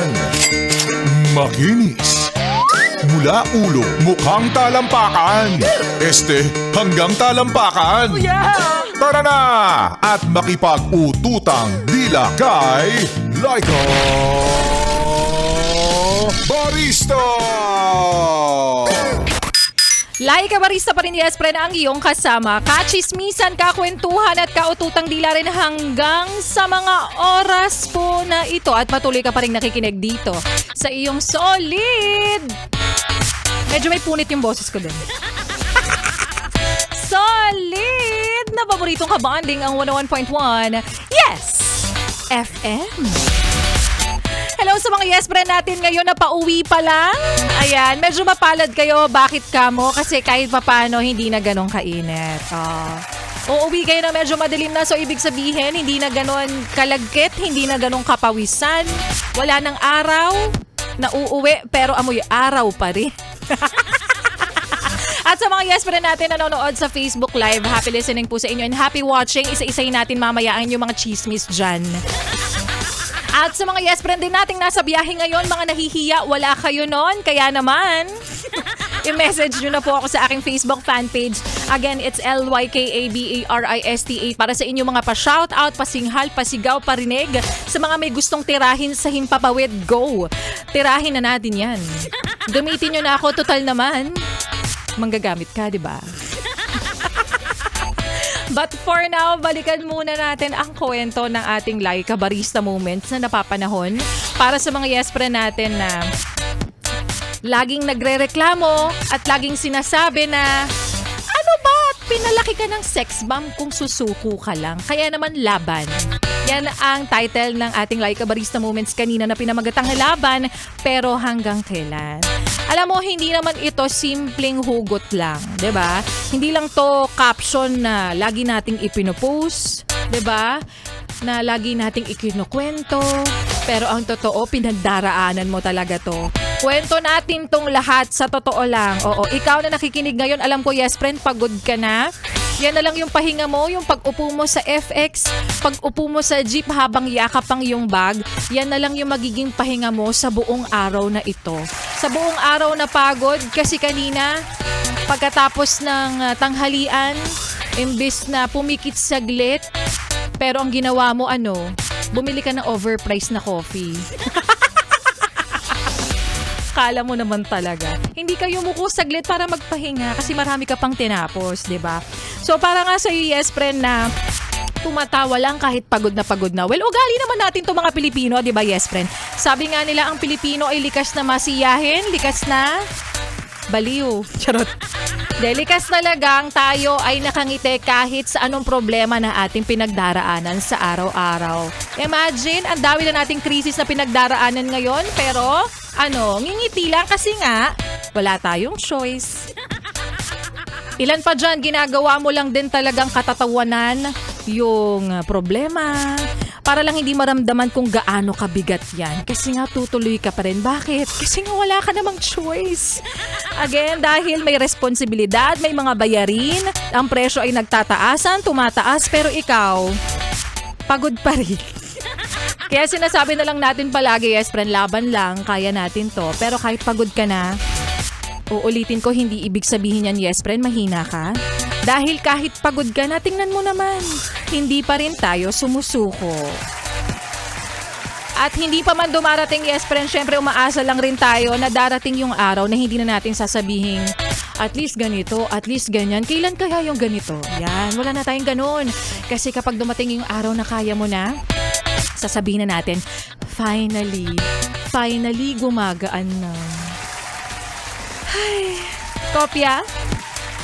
yan. Makinis. Mula ulo, mukhang talampakan. Hanggang talampakan. Tara na! At makipag-ututang dila kay Laika Barista! Laika Barista pa rin, yes, friend, ang iyong kasama. Kachismisan, kakwentuhan at kaututang dila rin hanggang sa mga oras po na ito. At patuloy ka pa rin nakikinig dito sa iyong solid. Medyo may punit yung boses ko din. Solid na paboritong kabanding ang 101.1 Yes FM. Hello sa mga yes friend natin ngayon na pauwi pa lang. Ayan, medyo mapalad kayo. Bakit kamo? Kasi kahit papano hindi na ganong kainit. Uuwi kayo na medyo madilim na, so ibig sabihin hindi na ganon kalagkit, hindi na ganong kapawisan. Wala nang araw na uuwi pero amoy araw pa rin. At sa mga yes friend natin nanonood sa Facebook Live, happy listening po sa inyo and happy watching. Isa-isayin natin mamayaan yung mga chismis dyan. At sa mga yes friend din nating nasa biyahe ngayon, mga nahihiya, wala kayo nun. Kaya naman, i-message nyo na po ako sa aking Facebook fan page. Again, it's LYKABARISTA para sa inyo mga pa-shoutout, pasinghal, pasigaw, parinig. Sa mga may gustong tirahin sa Himpapawid, go! Tirahin na natin yan. Gamitin nyo na ako, total naman. Manggagamit ka, di ba? But for now, balikan muna natin ang kwento ng ating Laika Barista moments na napapanahon para sa mga yes friend natin na laging nagrereklamo at laging sinasabi na ano ba, pinalaki ka ng sex bomb kung susuko ka lang. Kaya naman laban. Yan ang title ng ating Laika Barista moments kanina na pinamagatang laban, pero hanggang kailan? Alam mo, hindi naman ito simpleng hugot lang, 'di ba? Hindi lang to caption na lagi nating ipinopost, 'di ba? Na lagi nating ikinukwento, pero ang totoo, pinagdaraanan mo talaga to. Kwento natin tong lahat sa totoo lang. Oo, ikaw na nakikinig ngayon, alam ko yes friend, pagod ka na. Yan na lang yung pahinga mo, yung pag-upo mo sa FX, pag-upo mo sa jeep habang yakap ang iyong bag, yan na lang yung magiging pahinga mo sa buong araw na ito. Sa buong araw na pagod, kasi kanina, pagkatapos ng tanghalian, imbis na pumikit saglit, pero ang ginawa mo bumili ka ng overpriced na coffee. Kala mo naman talaga. Hindi ka yumuko saglit para magpahinga kasi marami ka pang tinapos, 'di ba? So para nga sa iyo, yes friend, na tumatawa lang kahit pagod na pagod na. Well, ugali naman natin 'tong mga Pilipino, 'di ba, yes friend? Sabi nga nila ang Pilipino ay likas na masiyahin, likas na baliw. Charot. Likas talagang tayo ay nakangiti kahit sa anong problema na ating pinagdaraanan sa araw-araw. Imagine, ang dami na nating krisis na pinagdaraanan ngayon, pero ngingiti lang kasi nga, wala tayong choice. Ilan pa dyan, ginagawa mo lang din talagang katatawanan yung problema para lang hindi maramdaman kung gaano kabigat yan. Kasi nga tutuloy ka pa rin. Bakit? Kasi nga wala ka namang choice. Again, dahil may responsibilidad, may mga bayarin, ang presyo ay nagtataasan, tumataas, pero ikaw, pagod pa rin. Kaya sinasabi na lang natin palagi, yes friend, laban lang, kaya natin to. Pero kahit pagod ka na, uulitin ko, hindi ibig sabihin yan, yes friend, mahina ka. Dahil kahit pagod ka na, tingnan mo naman, hindi pa rin tayo sumusuko. At hindi pa man dumarating, yes friend, syempre umaasa lang rin tayo na darating yung araw na hindi na natin sasabihin, at least ganito, at least ganyan. Kailan kaya yung ganito? Yan, wala na tayong ganun. Kasi kapag dumating yung araw na kaya mo na, sasabihin na natin, finally gumagaan na. Ay, kopya?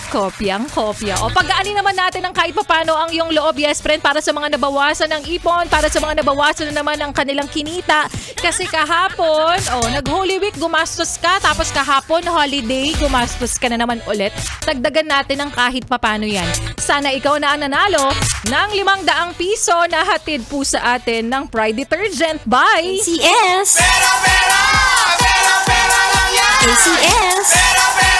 Kopyang-kopya. O pag-aani naman natin ng kahit papano ang iyong loob, yes friend, para sa mga nabawasan ng ipon, para sa mga nabawasan na naman ang kanilang kinita. Kasi kahapon, nag-Holy Week, gumastos ka, tapos kahapon, holiday, gumastos ka na naman ulit. Dagdagan natin ng kahit papano yan. Sana ikaw na ang nanalo ng 500 piso na hatid po sa atin ng Pride Detergent by ACS. Pera lang yan! ACS. Pera lang yan!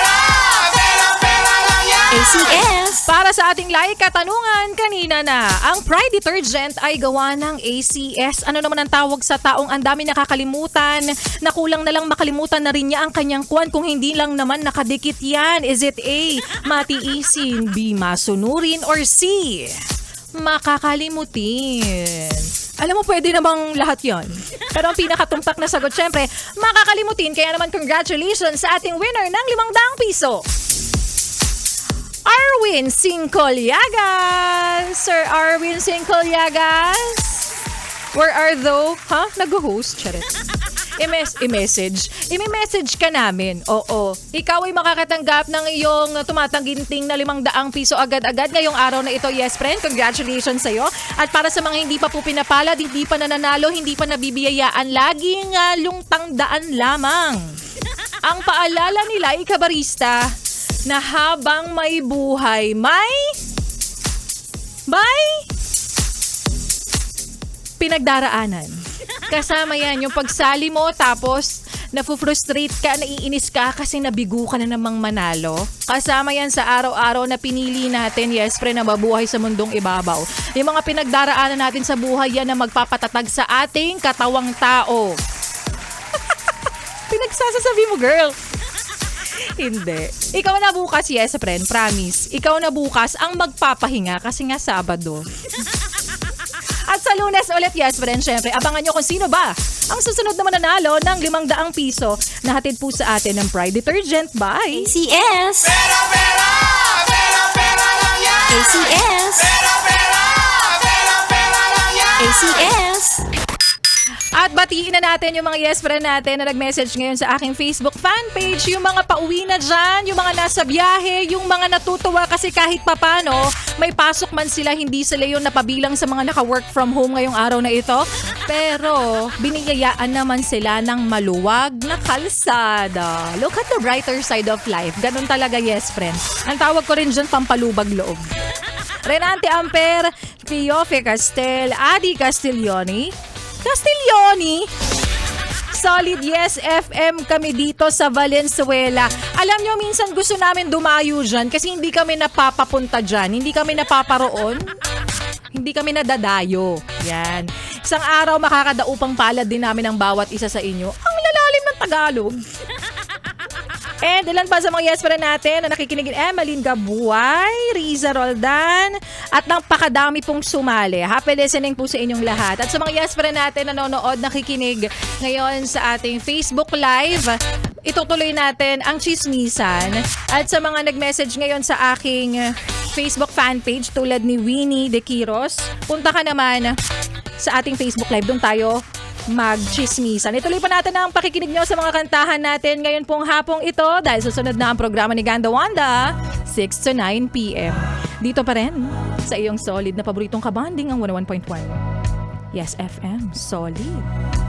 ACS. Para sa ating like katanungan kanina na, ang Pride detergent ay gawa ng ACS. Ano naman ang tawag sa taong ang dami nakakalimutan, na kulang na lang makalimutan na rin niya ang kanyang kwan kung hindi lang naman nakadikit yan? Is it A, matiisin, B, masunurin, or C, makakalimutin? Alam mo, pwede namang lahat yon. Pero ang pinakatumpak na sagot, syempre, makakalimutin. Kaya naman, congratulations sa ating winner ng 500 piso. Arwin Singcolyagas! Sir Arwin Singcolyagas! Where are thou? Ha? Nag-host? Charit. I-message ka namin. Oo. Ikaw ay makakatanggap ng iyong tumatangginting na 500 piso agad-agad ngayong araw na ito. Yes, friend. Congratulations sa'yo. At para sa mga hindi pa po pinapalad, hindi pa nananalo, hindi pa nabibiyayaan, laging lungtang daan lamang. Ang paalala nila, ikabarista, na habang may buhay, may pinagdaraanan. Kasama yan yung pagsali mo tapos nafu-frustrate ka, naiinis ka kasi nabigo ka na namang manalo. Kasama yan sa araw-araw na pinili natin, yes, pre, na mabuhay sa mundong ibabaw. Yung mga pinagdaraanan natin sa buhay yan na magpapatatag sa ating katawang tao. Pinagsasasabi mo, girl. Hindi. Ikaw na bukas, yes, friend, promise. Ikaw na bukas ang magpapahinga kasi nga Sabado. At sa Lunes ulit, yes, friend, syempre, abangan nyo kung sino ba ang susunod na mananalo ng 500 piso na hatid po sa atin ng Pride detergent by ACS. ACS. ACS. At batiin na natin yung mga yes friend natin na nag-message ngayon sa aking Facebook fan page. Yung mga pauwi na dyan, yung mga nasa biyahe, yung mga natutuwa kasi kahit papano, may pasok man sila, hindi sila yung napabilang sa mga naka-work from home ngayong araw na ito. Pero biniyayaan naman sila ng maluwag na kalsada. Look at the brighter side of life. Ganun talaga, yes friend. Ang tawag ko rin dyan, pampalubag loob. Renante Amper, Cleofe Castel, Adi Castiglioni, Solid Yes FM kami dito sa Valenzuela. Alam nyo, minsan gusto namin dumayo dyan kasi hindi kami napapapunta dyan. Hindi kami napaparoon. Hindi kami nadadayo. Yan. Isang araw makakadaupang palad din namin ang bawat isa sa inyo. Ang lalalim ng Tagalog. And ilan pa sa mga yes friend natin na nakikinig, Emeline Gabuay, Riza Roldan, at napakadami pong sumali. Happy listening po sa inyong lahat. At sa mga yes friend natin nanonood, nakikinig ngayon sa ating Facebook Live, itutuloy natin ang chismisan. At sa mga nag-message ngayon sa aking Facebook fan page tulad ni Winnie De Quiros, punta ka naman sa ating Facebook Live. Doon tayo mag-chismisan. Ituloy pa natin ang pakikinig nyo sa mga kantahan natin ngayon pong hapong ito dahil susunod na ang programa ni Ganda Wanda, 6 to 9 p.m. Dito pa rin sa iyong solid na paboritong kabanding ang 101.1. Yes, FM. Solid.